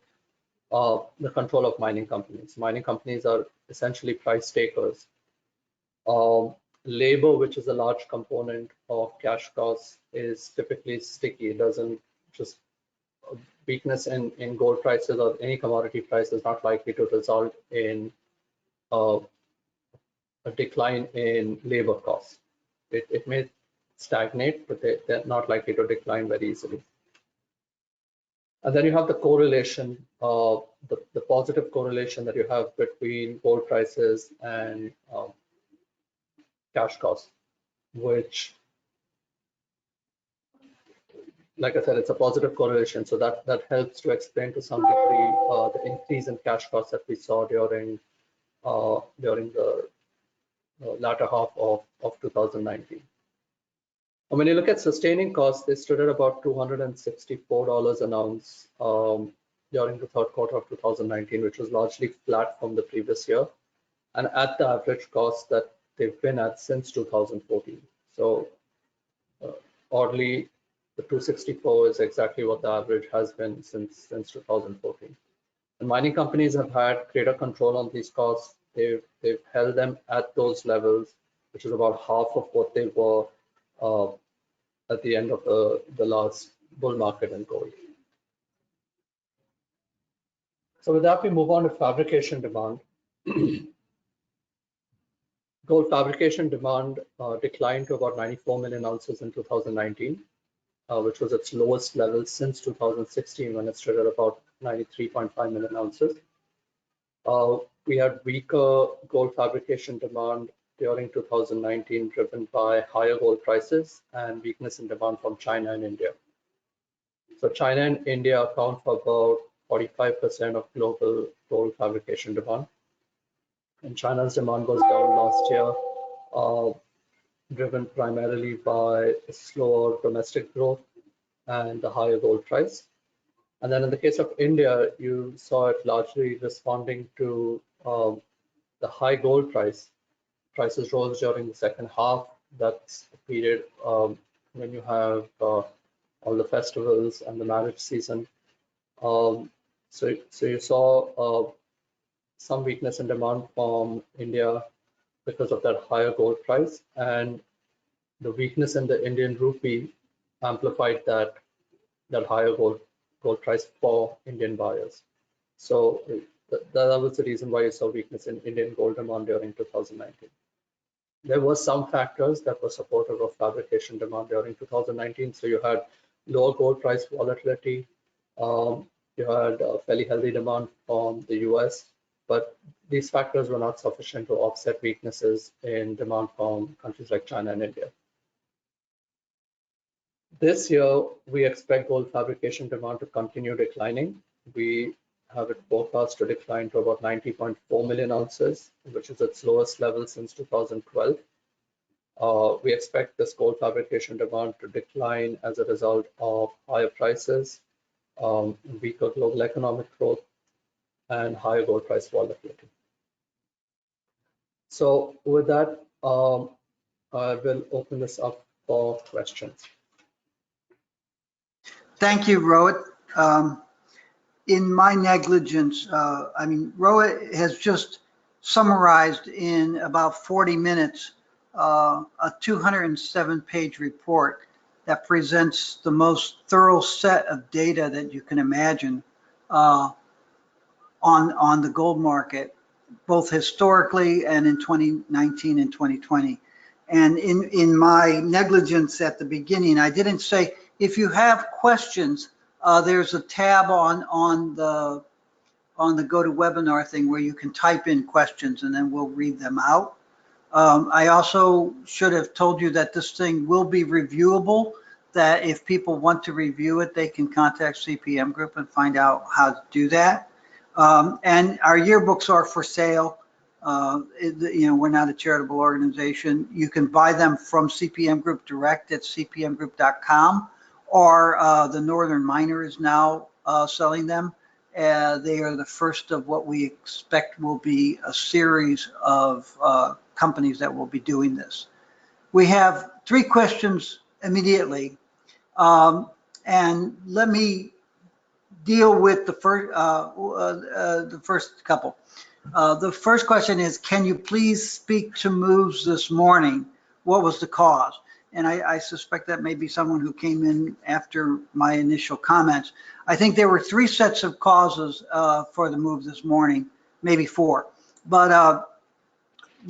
the control of mining companies. Mining companies are essentially price takers. Labor, which is a large component of cash costs, is typically sticky. It doesn't just weakness in gold prices or any commodity price is not likely to result in a decline in labor costs. It may stagnate, but they're not likely to decline very easily. And then you have the correlation, the positive correlation that you have between gold prices and cash costs, which, like I said, it's a positive correlation. So that helps to explain to some degree the increase in cash costs that we saw during the latter half of 2019. And when you look at sustaining costs, they stood at about $264 an ounce during the third quarter of 2019, which was largely flat from the previous year, and at the average cost that they've been at since 2014. So oddly, the 264 is exactly what the average has been since 2014. And mining companies have had greater control on these costs. They've held them at those levels, which is about half of what they were at the end of the last bull market in gold. So with that, we move on to fabrication demand. Gold fabrication demand declined to about 94 million ounces in 2019, which was its lowest level since 2016, when it stood at about 93.5 million ounces. We had weaker gold fabrication demand during 2019, driven by higher gold prices and weakness in demand from China and India. So China and India account for about 45% of global gold fabrication demand. And China's demand was down last year, driven primarily by slower domestic growth and the higher gold price. And then in the case of India, you saw it largely responding to the high gold price. Prices rose during the second half. That's the period when you have all the festivals and the marriage season. So you saw some weakness in demand from India because of that higher gold price, and the weakness in the Indian rupee amplified that higher gold price for Indian buyers. So that was the reason why you saw weakness in Indian gold demand during 2019. There were some factors that were supportive of fabrication demand during 2019. So you had lower gold price volatility, you had fairly healthy demand from the US, but these factors were not sufficient to offset weaknesses in demand from countries like China and India. This year, we expect gold fabrication demand to continue declining. We have it forecast to decline to about 90.4 million ounces, which is its lowest level since 2012. We expect this gold fabrication demand to decline as a result of higher prices, weaker global economic growth, and higher gold price volatility. So with that, I will open this up for questions. Thank you, Rohit. In my negligence, Rohit has just summarized in about 40 minutes a 207-page report that presents the most thorough set of data that you can imagine on the gold market, both historically and in 2019 and 2020. And in my negligence at the beginning, I didn't say, if you have questions, there's a tab on the GoToWebinar thing where you can type in questions and then we'll read them out. I also should have told you that this thing will be reviewable, that if people want to review it, they can contact CPM Group and find out how to do that. And our yearbooks are for sale. We're not a charitable organization. You can buy them from CPM Group direct at cpmgroup.com, or the Northern Miner is now selling them. They are the first of what we expect will be a series of companies that will be doing this. We have 3 questions immediately, and let me deal with the first couple. The first question is, can you please speak to moves this morning? What was the cause? And I suspect that may be someone who came in after my initial comments. I think there were 3 sets of causes for the move this morning, maybe 4. But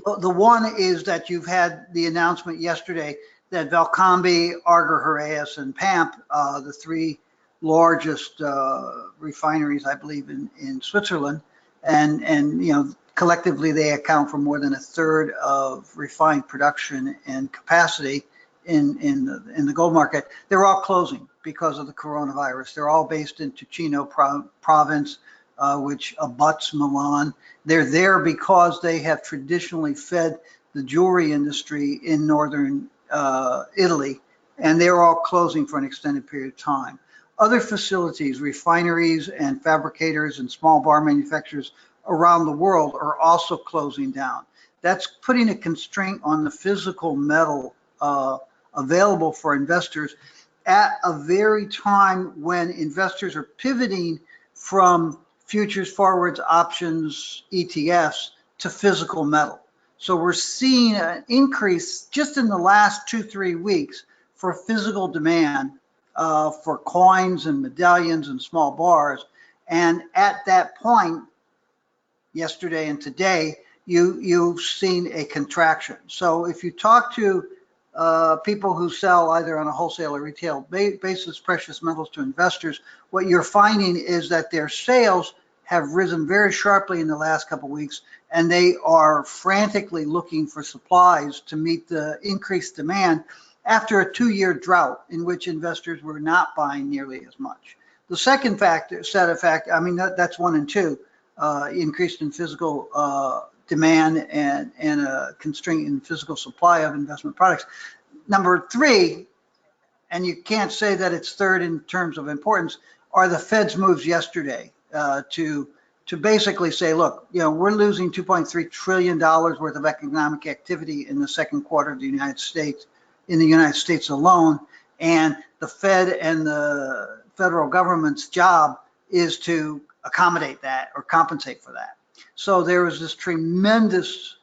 the one is that you've had the announcement yesterday that Valcambi, Arger Heraeus, and PAMP, the 3 largest refineries, I believe, in Switzerland, and you know, collectively they account for more than 1/3 of refined production and capacity in the gold market. They're all closing because of the coronavirus. They're all based in Ticino province, which abuts Milan. They're there because they have traditionally fed the jewelry industry in northern Italy, and they're all closing for an extended period of time. Other facilities, refineries and fabricators and small bar manufacturers around the world are also closing down. That's putting a constraint on the physical metal available for investors at a very time when investors are pivoting from futures, forwards, options, ETFs to physical metal. So we're seeing an increase just in the last 2-3 weeks for physical demand for coins and medallions and small bars. And at that point, yesterday and today, you've seen a contraction. So if you talk to people who sell either on a wholesale or retail basis precious metals to investors, what you're finding is that their sales have risen very sharply in the last couple of weeks, and they are frantically looking for supplies to meet the increased demand after a 2-year drought in which investors were not buying nearly as much. The second set of factors, I mean, that's 1 and 2, increased in physical demand and a constraint in physical supply of investment products. Number 3, and you can't say that it's 3rd in terms of importance, are the Fed's moves yesterday to basically say, look, you know, we're losing $2.3 trillion worth of economic activity in the 2nd quarter of the United States, in the United States alone, and the Fed and the federal government's job is to accommodate that or compensate for that. So there was this tremendous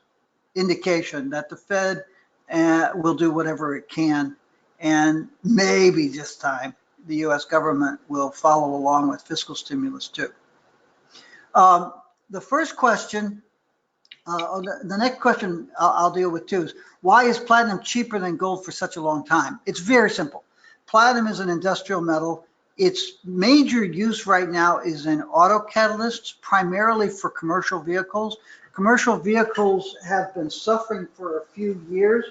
indication that the Fed will do whatever it can, and maybe this time the US government will follow along with fiscal stimulus too. The first question, the next question I'll deal with too is, why is platinum cheaper than gold for such a long time? It's very simple. Platinum is an industrial metal. Its major use right now is in auto catalysts, primarily for commercial vehicles. Commercial vehicles have been suffering for a few years,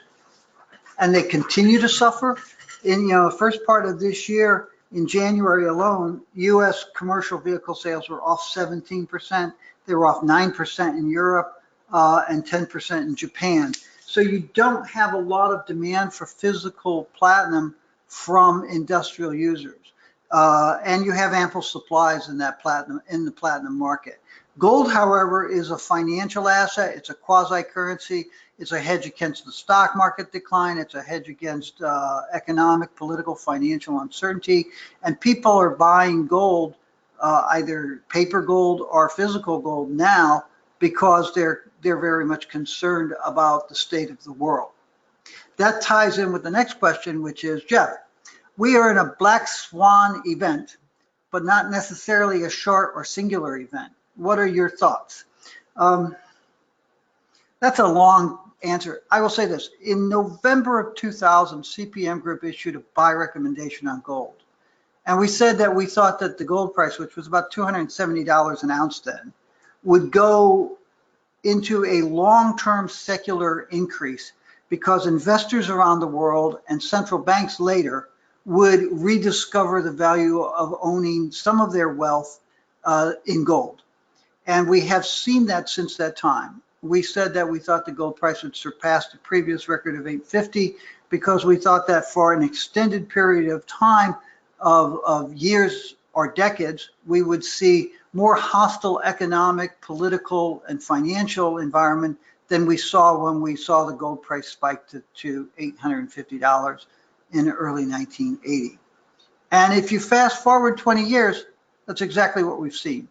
and they continue to suffer. In the first part of this year, in January alone, U.S. commercial vehicle sales were off 17%. They were off 9% in Europe and 10% in Japan. So you don't have a lot of demand for physical platinum from industrial users. And you have ample supplies in that the platinum market. Gold, however, is a financial asset. It's a quasi-currency. It's a hedge against the stock market decline. It's a hedge against economic, political, financial uncertainty. And people are buying gold, either paper gold or physical gold now, because they're very much concerned about the state of the world. That ties in with the next question, which is, Jeff, we are in a black swan event, but not necessarily a short or singular event. What are your thoughts? That's a long answer. I will say this. In November of 2000, CPM Group issued a buy recommendation on gold. And we said that we thought that the gold price, which was about $270 an ounce then, would go into a long-term secular increase because investors around the world and central banks later would rediscover the value of owning some of their wealth in gold. And we have seen that since that time. We said that we thought the gold price would surpass the previous record of $850 because we thought that for an extended period of time of years or decades, we would see more hostile economic, political, and financial environment than we saw when we saw the gold price spike to $850 in early 1980. And if you fast forward 20 years, that's exactly what we've seen.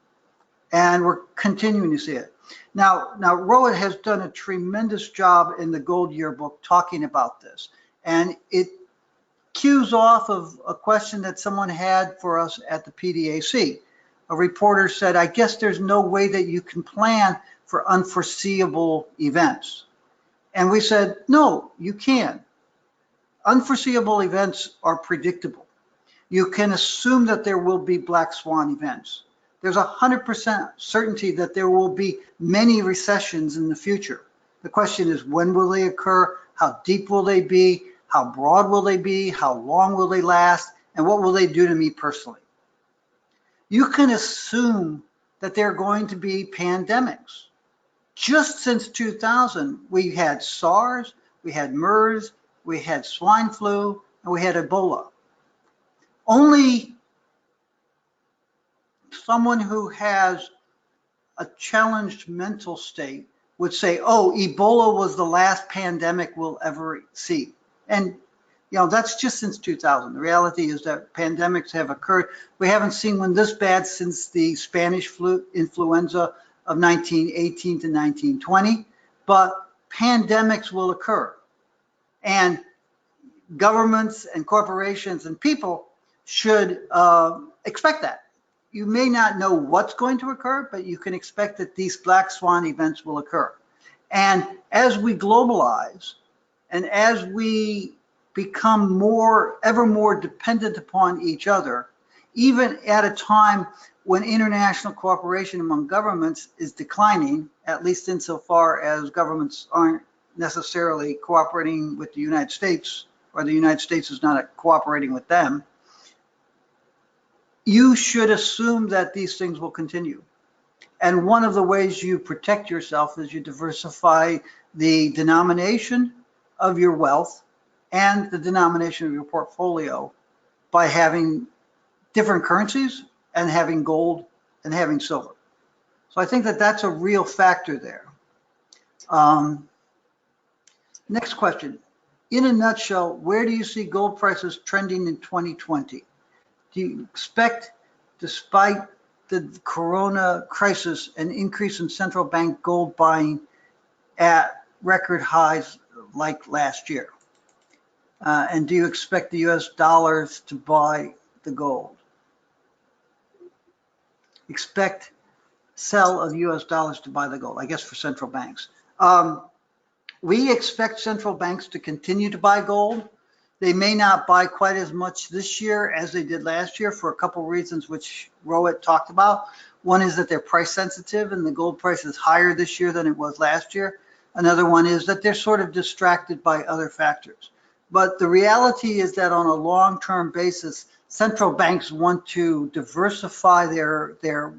And we're continuing to see it. Now Rohit has done a tremendous job in the Gold Yearbook talking about this. And it cues off of a question that someone had for us at the PDAC. A reporter said, I guess there's no way that you can plan for unforeseeable events. And we said, no, you can. Unforeseeable events are predictable. You can assume that there will be black swan events. There's 100% certainty that there will be many recessions in the future. The question is, when will they occur? How deep will they be? How broad will they be? How long will they last? And what will they do to me personally? You can assume that there are going to be pandemics. Just since 2000, we had SARS, we had MERS, we had swine flu, and we had Ebola. Only someone who has a challenged mental state would say, oh, Ebola was the last pandemic we'll ever see. And that's just since 2000. The reality is that pandemics have occurred. We haven't seen one this bad since the Spanish influenza of 1918 to 1920, but pandemics will occur. And governments and corporations and people should expect that. You may not know what's going to occur, but you can expect that these black swan events will occur. And as we globalize and as we become ever more dependent upon each other, even at a time when international cooperation among governments is declining, at least insofar as governments aren't necessarily cooperating with the United States, or the United States is not cooperating with them, you should assume that these things will continue. And one of the ways you protect yourself is you diversify the denomination of your wealth and the denomination of your portfolio by having different currencies and having gold and having silver. So I think that that's a real factor there. Next question. In a nutshell, where do you see gold prices trending in 2020? Do you expect, despite the corona crisis, an increase in central bank gold buying at record highs like last year? And do you expect the US dollars to buy the gold? Expect sell of US dollars to buy the gold, I guess, for central banks. We expect central banks to continue to buy gold. They may not buy quite as much this year as they did last year for a couple of reasons, which Rohit talked about. One is that they're price sensitive and the gold price is higher this year than it was last year. Another one is that they're sort of distracted by other factors. But the reality is that on a long-term basis, central banks want to diversify their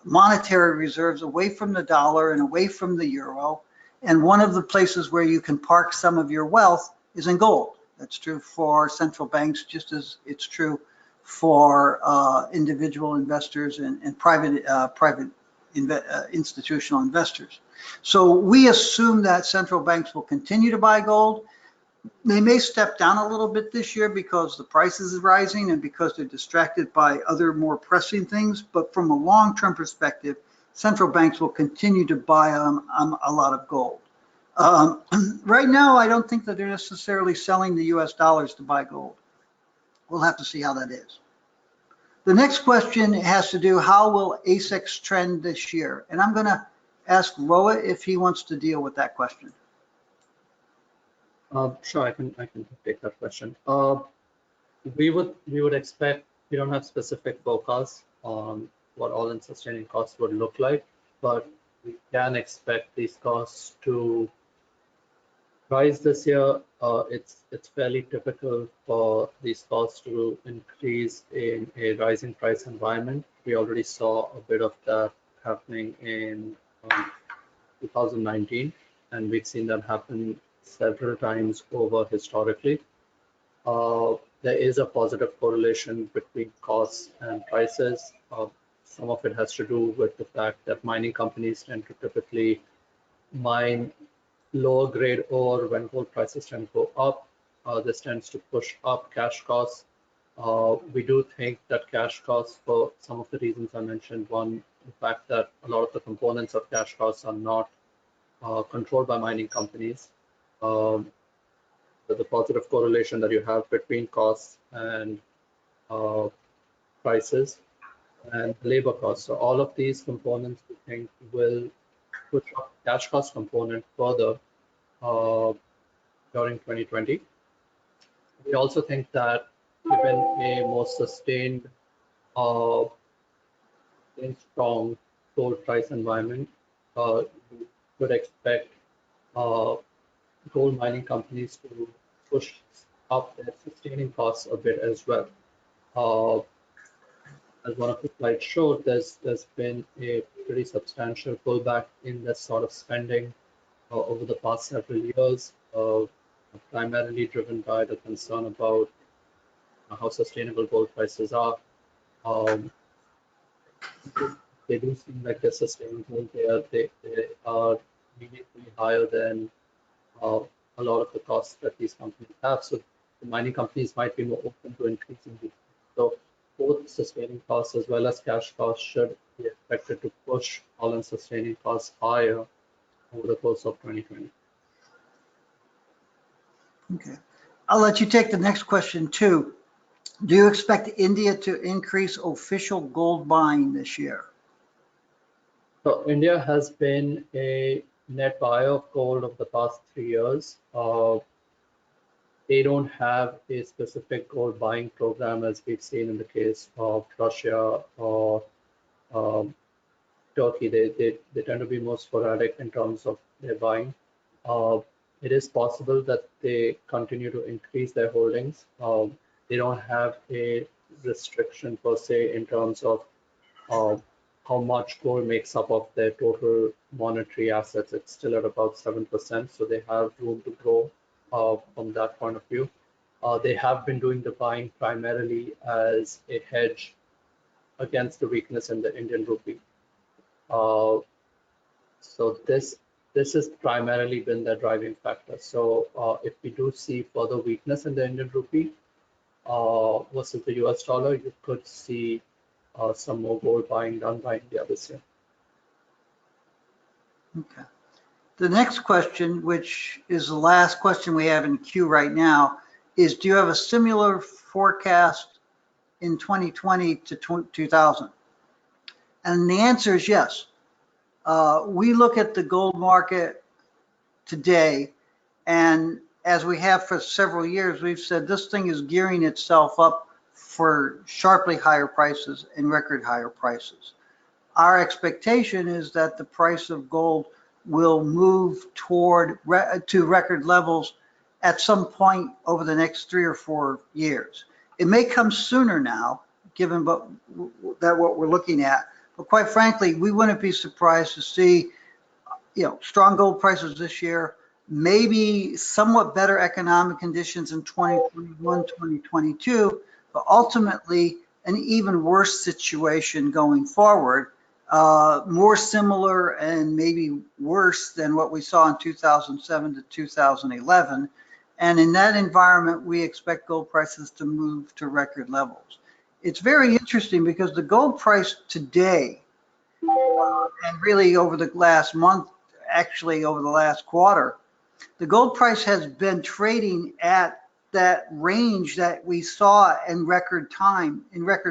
monetary reserves away from the dollar and away from the euro. And one of the places where you can park some of your wealth is in gold. That's true for central banks, just as it's true for individual investors and private institutional investors. So we assume that central banks will continue to buy gold. They may step down a little bit this year because the price is rising and because they're distracted by other more pressing things. But from a long-term perspective, central banks will continue to buy a lot of gold. Right now, I don't think that they're necessarily selling the US dollars to buy gold. We'll have to see how that is. The next question has to do, how will ASICs trend this year? And I'm going to ask Rohit if he wants to deal with that question. Sure, I can take that question. We would expect, we don't have specific forecasts on what all-in sustaining costs would look like, but we can expect these costs to rise this year. It's fairly typical for these costs to increase in a rising price environment. We already saw a bit of that happening in 2019, and we've seen that happen several times over historically. There is a positive correlation between costs and prices. some of it has to do with the fact that mining companies tend to typically mine lower grade ore when gold prices tend to go up. This tends to push up cash costs. We do think that cash costs, for some of the reasons I mentioned, one, the fact that a lot of the components of cash costs are not controlled by mining companies. The positive correlation that you have between costs and prices and labor costs. So all of these components we think will push up cash cost component further during 2020. We also think that given a more sustained strong gold price environment, we would expect gold mining companies to push up their sustaining costs a bit as well. As one of the slides showed, there's been a pretty substantial pullback in this sort of spending over the past several years, primarily driven by the concern about how sustainable gold prices are. They do seem like they're sustainable. They are meaningfully higher than a lot of the costs that these companies have. So the mining companies might be more open to increasing these. So both sustaining costs as well as cash costs should be expected to push all-in sustaining costs higher over the course of 2020. Okay. I'll let you take the next question too. Do you expect India to increase official gold buying this year? So India has been a net buyer of gold over the past 3 years. They don't have a specific gold buying program as we've seen in the case of Russia or Turkey. They tend to be more sporadic in terms of their buying. It is possible that they continue to increase their holdings. They don't have a restriction per se in terms of how much gold makes up of their total monetary assets. It's still at about 7%, so they have room to grow from that point of view. They have been doing the buying primarily as a hedge against the weakness in the Indian rupee. So this has primarily been the driving factor. So if we do see further weakness in the Indian rupee versus the US dollar, you could see some more gold buying done by India this year. Okay. The next question, which is the last question we have in queue right now, is do you have a similar forecast in 2020 to 2000? And the answer is yes. We look at the gold market today, and as we have for several years, we've said this thing is gearing itself up for sharply higher prices and record higher prices. Our expectation is that the price of gold will move toward to record levels at some point over the next 3 or 4 years. It may come sooner now, given what we're looking at. But quite frankly, we wouldn't be surprised to see, strong gold prices this year, maybe somewhat better economic conditions in 2021, 2022, but ultimately an even worse situation going forward, more similar and maybe worse than what we saw in 2007 to 2011. And in that environment, we expect gold prices to move to record levels. It's very interesting because the gold price today, and really over the last month, actually over the last quarter, the gold price has been trading at that range that we saw in record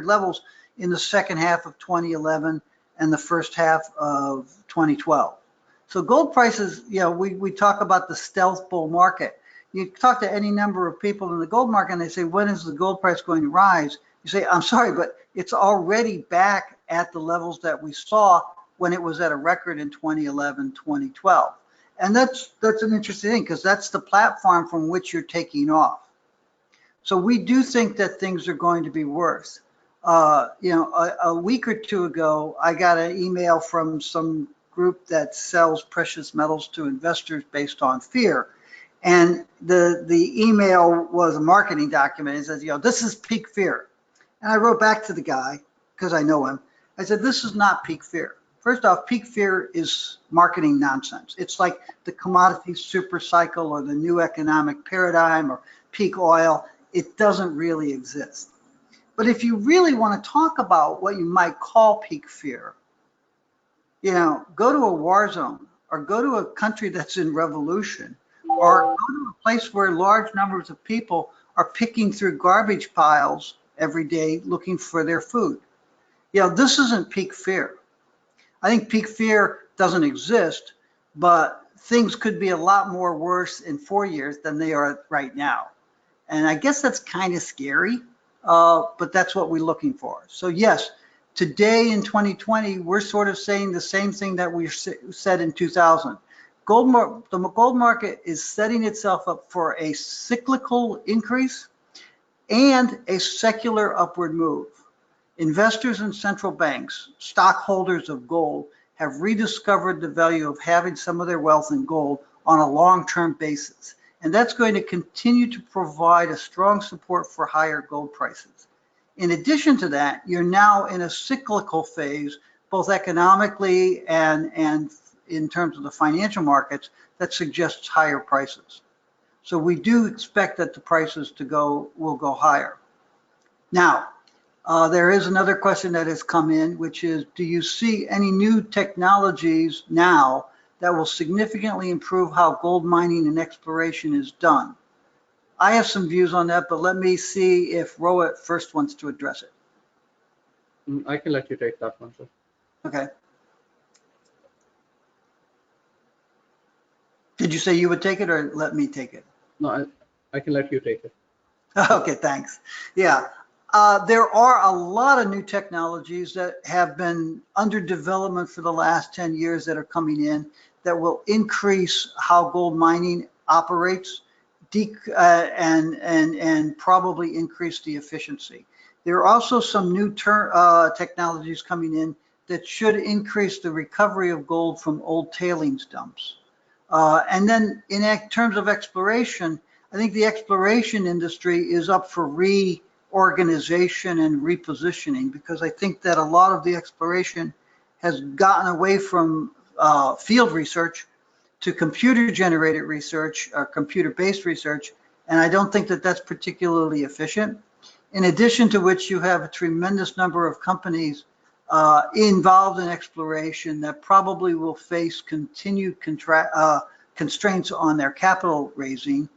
levels in the second half of 2011 and the first half of 2012. So gold prices, we talk about the stealth bull market. You talk to any number of people in the gold market and they say, when is the gold price going to rise? You say, I'm sorry, but it's already back at the levels that we saw when it was at a record in 2011, 2012. And that's an interesting thing because that's the platform from which you're taking off. So we do think that things are going to be worse. A week or two ago, I got an email from some group that sells precious metals to investors based on fear. And the email was a marketing document. It says, this is peak fear. And I wrote back to the guy, because I know him, I said, this is not peak fear. First off, peak fear is marketing nonsense. It's like the commodity super cycle or the new economic paradigm or peak oil. It doesn't really exist. But if you really want to talk about what you might call peak fear, go to a war zone or go to a country that's in revolution or go to a place where large numbers of people are picking through garbage piles every day looking for their food. This isn't peak fear. I think peak fear doesn't exist, but things could be a lot more worse in 4 years than they are right now. And I guess that's kind of scary, but that's what we're looking for. So yes, today in 2020, we're sort of saying the same thing that we said in 2000. The gold market is setting itself up for a cyclical increase and a secular upward move. Investors and central banks, stockholders of gold, have rediscovered the value of having some of their wealth in gold on a long-term basis. And that's going to continue to provide a strong support for higher gold prices. In addition to that, you're now in a cyclical phase, both economically and in terms of the financial markets, that suggests higher prices. So we do expect that the prices will go higher. Now, there is another question that has come in, which is, do you see any new technologies now that will significantly improve how gold mining and exploration is done? I have some views on that, but let me see if Rohit first wants to address it. I can let you take that one, sir. Okay. Did you say you would take it or let me take it? No, I can let you take it. Okay, thanks. Yeah. There are a lot of new technologies that have been under development for the last 10 years that are coming in that will increase how gold mining operates and probably increase the efficiency. There are also some new technologies coming in that should increase the recovery of gold from old tailings dumps. And then in terms of exploration, I think the exploration industry is up for reorganization and repositioning, because I think that a lot of the exploration has gotten away from field research to computer-generated research or computer-based research, and I don't think that that's particularly efficient. In addition to which, you have a tremendous number of companies involved in exploration that probably will face continued constraints on their capital raising,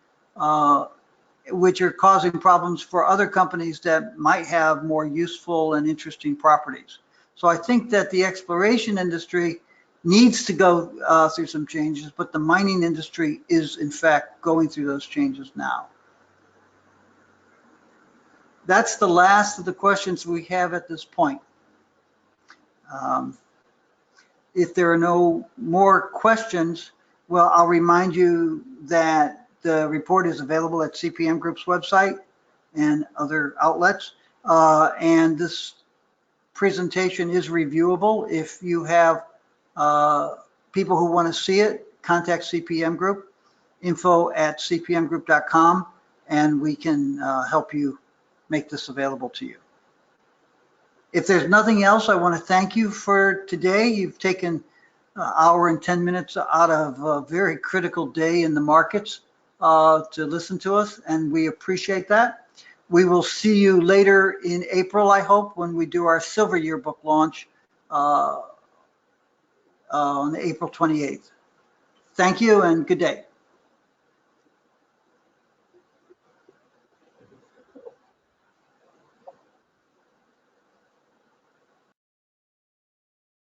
which are causing problems for other companies that might have more useful and interesting properties. So I think that the exploration industry needs to go through some changes, but the mining industry is in fact going through those changes now. That's the last of the questions we have at this point. If there are no more questions, well, I'll remind you that the report is available at CPM Group's website and other outlets. And this presentation is reviewable. If you have people who want to see it, contact CPM Group, info@cpmgroup.com, and we can help you make this available to you. If there's nothing else, I want to thank you for today. You've taken an hour and 10 minutes out of a very critical day in the markets to listen to us, and we appreciate that. We will see you later in April, I hope, when we do our Silver Yearbook launch on April 28th. Thank you and good day.